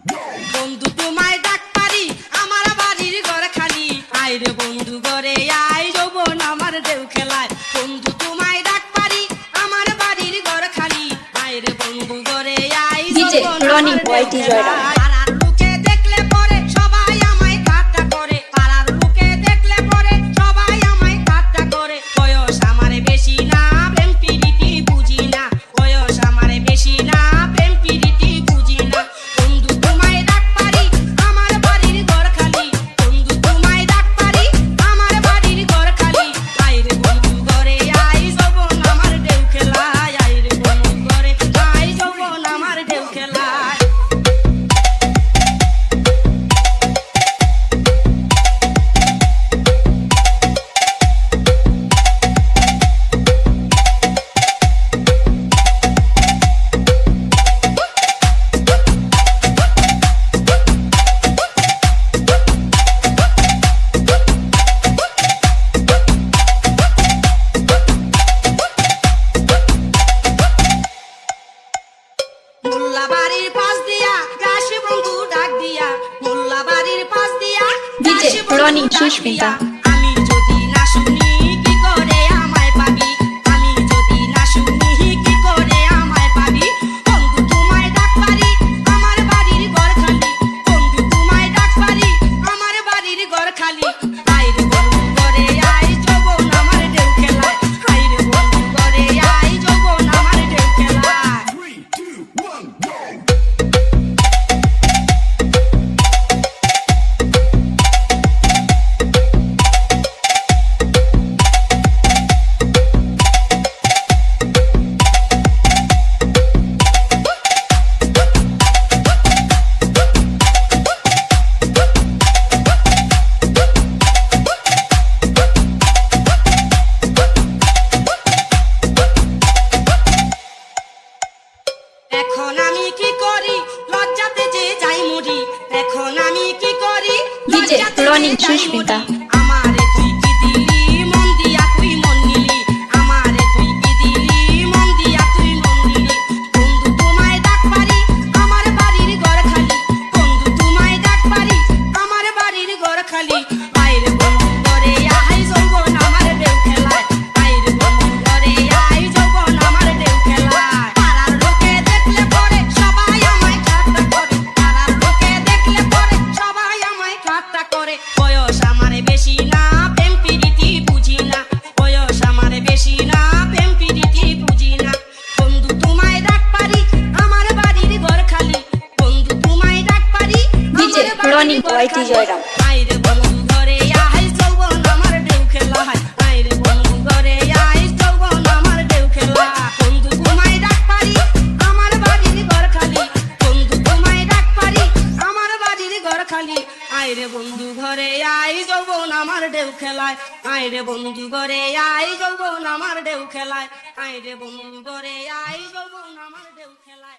বন্ধু তোমায় ডাক পারি আমার বাড়ির ঘর খালি আয় রে বন্ধু ঘরে আয় যৌবন আমার ঢেউ খেলায় বন্ধু তোমায় ডাক পারি আমার বাড়ির ঘর খালি আয় রে বন্ধু ঘরে আয় যৌবন আমার ঢেউ খেলায় পাড়ার লোকে দেখলে পরে সবাই আমায় ঠাট্টা করে পাড়ার লোকে দেখলে পরে সবাই আমায় ঠাট্টা করে বয়স আমার বেশি না প্রেম প্রীতি বুঝি না বয়স আমার বেশি না প্রেম প্রীতি বুঝি না বন্ধু তোমায় ডাক পারি আমার বাড়ির ঘর খালি বন্ধু তোমায় ডাক পারি আমার বাড়ির ঘর খালি আয় রে বন্ধু ঘরে আয় যৌবন আমার ঢেউ খেলায় আয় রে বন্ধু ঘরে আয় যৌবন আমার ঢেউ খেলায় মোল্লা বাড়ির পাশ দিয়া গাছে বন্ধু ডাক দিয়া মোল্লা বাড়ির পাশ দিয়া গাছে বন্ধু ডাক দিয়া আমি যদি না শুনি কি করে আমায় পাবি আমি যদি না শুনি কি করে আমায় পাবি বন্ধু তোমায় ডাক পারি আমার বাড়ির ঘর খালি বন্ধু তোমায় ডাক পারি আমার বাড়ির ঘর খালি আয় রে বন্ধু ঘরে আয় যৌবন আমার ঢেউ খেলায় আয় রে বন্ধু ঘরে আয় যৌবন আমার ঢেউ খেলায় এখন আমি কি করি লজ্জাতে যে যাই মরি এখন আমি কি করি লজ্জাতে যে যাই মরি আমারে তুই কি দিলি মন দিয়া তুই মন নিলি আমারে তুই কি দিলি মন দিয়া তুই মন নিলি বন্ধু তোমায় ডাক পারি আমার বাড়ির ঘর খালি বন্ধু তোমায় ডাক পারি আমার বাড়ির ঘর খালি আয় রে বন্ধু ঘরে আয় যৌবন আমার ঢেউ খেলায় আয় রে বন্ধু ঘরে আয় যৌবন আমার ঢেউ খেলায় পাড়ার লোকে দেখলে পরে সবাই আমায় ঠাট্টা করে পাড়ার লোকে দেখলে পরে সবাই আমায় ঠাট্টা করে বয়স আমার বেশি না প্রেম প্রীতি বুঝি না বয়স আমার বেশি না প্রেম প্রীতি বুঝি না বন্ধু তোমায় ডাক পারি আমার বাড়ির ঘর খালি বন্ধু তোমায় ডাক পারি আমার বাড়ির ঘর খালি আয় রে বন্ধু ঘরে আয় যৌবন আমার ঢেউ খেলায় আয় রে বন্ধু ঘরে আয় যৌবন আমার ঢেউ খেলায় বন্ধু তোমায় ডাক পারি আমার বাড়ির ঘর খালি বন্ধু তোমায় ডাক পারি আমার বাড়ির ঘর খালি আয় রে বন্ধু ঘরে আয় যৌবন আমার ঢেউ খেলায় আয় রে বন্ধু ঘরে আয় যৌবন আমার ঢেউ খেলায় আয় রে বন্ধু ঘরে আয় যৌবন আমার ঢেউ খেলায়।